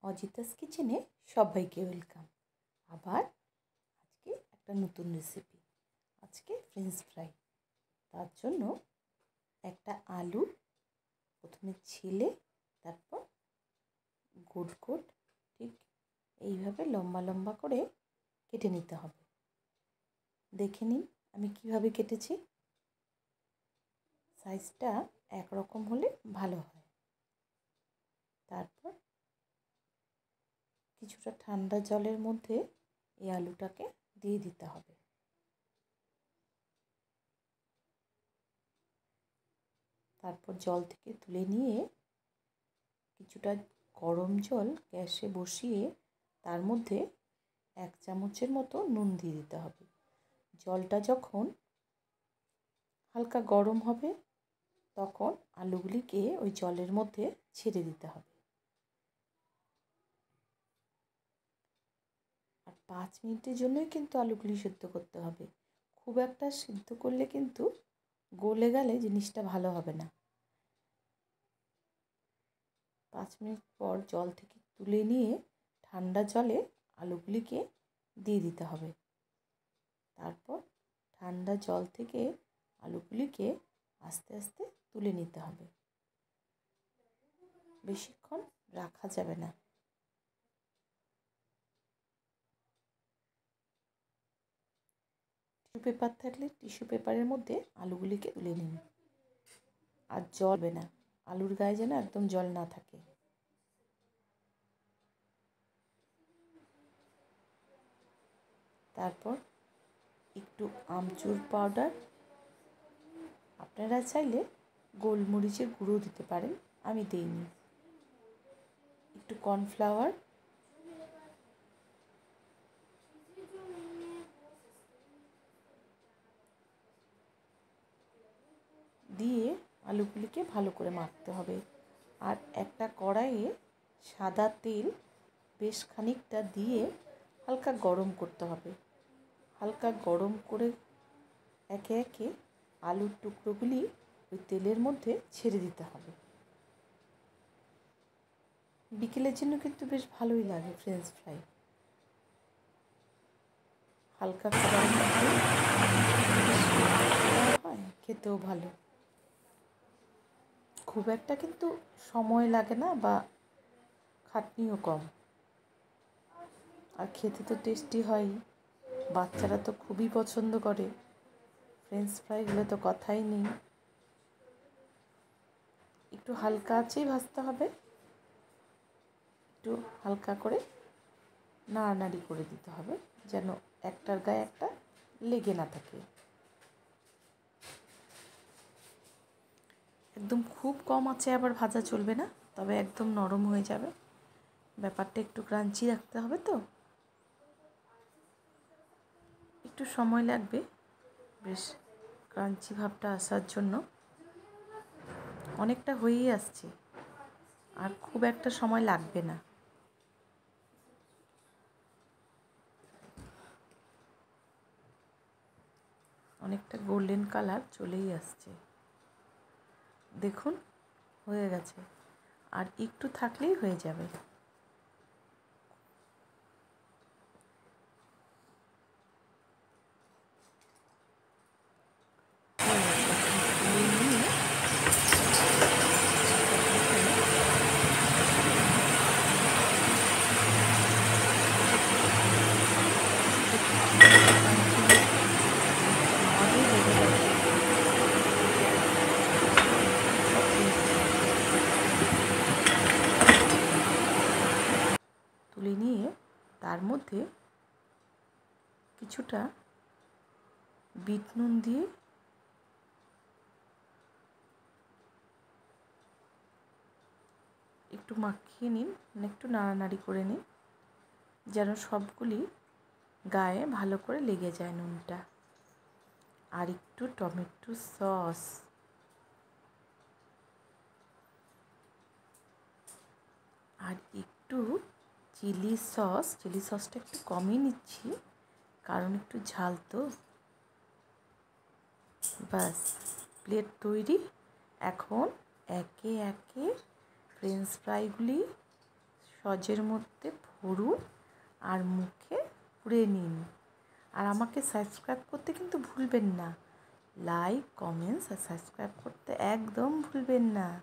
অজিতাস কিচেনে সবাইকে ওয়েলকাম। আবার আজকে একটা নতুন রেসিপি, আজকে ফ্রেঞ্চ ফ্রাই। তার জন্য একটা আলু প্রথমে ছিলে তারপর গোট গোট ঠিক এইভাবে লম্বা লম্বা করে কেটে নিতে হবে। দেখে নিন আমি কিভাবে কেটেছি। সাইজটা একরকম হলে ভালো হয়। তারপর কিছুটা ঠান্ডা জলের মধ্যে এই আলুটাকে দিয়ে দিতে হবে। তারপর জল থেকে তুলে নিয়ে কিছুটা গরম জল গ্যাসে বসিয়ে তার মধ্যে 1 চামচের মতো নুন দিয়ে দিতে হবে। জলটা যখন হালকা গরম হবে তখন আলুগুলিকে ওই জলের মধ্যে ছেড়ে দিতে হবে। আর 5 মিনিটের জন্যই কিন্তু আলুগুলি সিদ্ধ করতে হবে। খুব একটা সিদ্ধ করলে কিন্তু গলে গেলে জিনিসটা ভালো হবে না। 5 মিনিট পর জল থেকে তুলে নিয়ে ঠান্ডা জলে আলুগুলিকে দিয়ে দিতে হবে। তারপর ঠান্ডা জল থেকে আলুগুলিকে আস্তে আস্তে তুলে নিতে হবে। বেশিক্ষণ রাখা যাবে না। টিস্যু পেপার থাকলে টিস্যু পেপারের মধ্যে আলুগুলিকে তুলে নিন। আর জল হবে না, আলুর গায়ে যেন একদম জল না থাকে। তারপর একটু আমচুর পাউডার, আপনারা চাইলে গোলমরিচের গুঁড়ো দিতে পারেন, আমি দিইনি। একটু কর্নফ্লাওয়ার, দিয়ে আলুগুলিকে ভালো করে মাখতে হবে। আর একটা কড়াইয়ে সাদা তেল বেশ খানিকটা দিয়ে হালকা গরম করতে হবে। হালকা গরম করে একে একে আলুর টুকরোগুলি ওই তেলের মধ্যে ছেড়ে দিতে হবে। বিকেলের জন্য কিন্তু বেশ ভালোই লাগে ফ্রেঞ্চ ফ্রাই। হালকা খাবারের মধ্যে হয়, খেতেও ভালো। খুব একটা কিন্তু সময় লাগে না বা খাটনিও কম। আর খেতে তো টেস্টি হয়ই, বাচ্চারা তো খুবই পছন্দ করে। ফ্রেঞ্চ ফ্রাই হলে তো কথাই নেই। একটু হালকা আঁচেই ভাজতে হবে, একটু হালকা করে নাড়ানাড়ি করে দিতে হবে যেন একটার গায়ে একটা লেগে না থাকে। একদম খুব কম আঁচে আবার ভাজা চলবে না, তবে একদম নরম হয়ে যাবে। ব্যাপারটা একটু ক্রাঞ্চি রাখতে হবে, তো একটু সময় লাগবে বেশ ক্রাঞ্চি ভাবটা আসার জন্য। অনেকটা হয়েই আসছে, আর খুব একটা সময় লাগবে না। অনেকটা গোল্ডেন কালার চলেই আসছে, দেখুন হয়ে গেছে। আর একটু থাকলেই হয়ে যাবে। তুলে নিয়ে তার মধ্যে কিছুটা বিট নুন দিয়ে একটু মাখিয়ে নিন, মানে একটু নাড়ানাড়ি করে নিন যেন সবগুলি গায়ে ভালো করে লেগে যায় নুনটা। আর একটু টমেটো সস, আর একটু চিলি সসটা একটু কমই নিচ্ছি কারণ একটু ঝাল তো। ব্যাস, প্লেট তৈরি। এখন একে একে ফ্রেঞ্চ ফ্রাইগুলি সজের মধ্যে ভরুন আর মুখে পুড়ে নিন। আর আমাকে সাবস্ক্রাইব করতে কিন্তু ভুলবেন না। লাইক, কমেন্টস আর সাবস্ক্রাইব করতে একদম ভুলবেন না।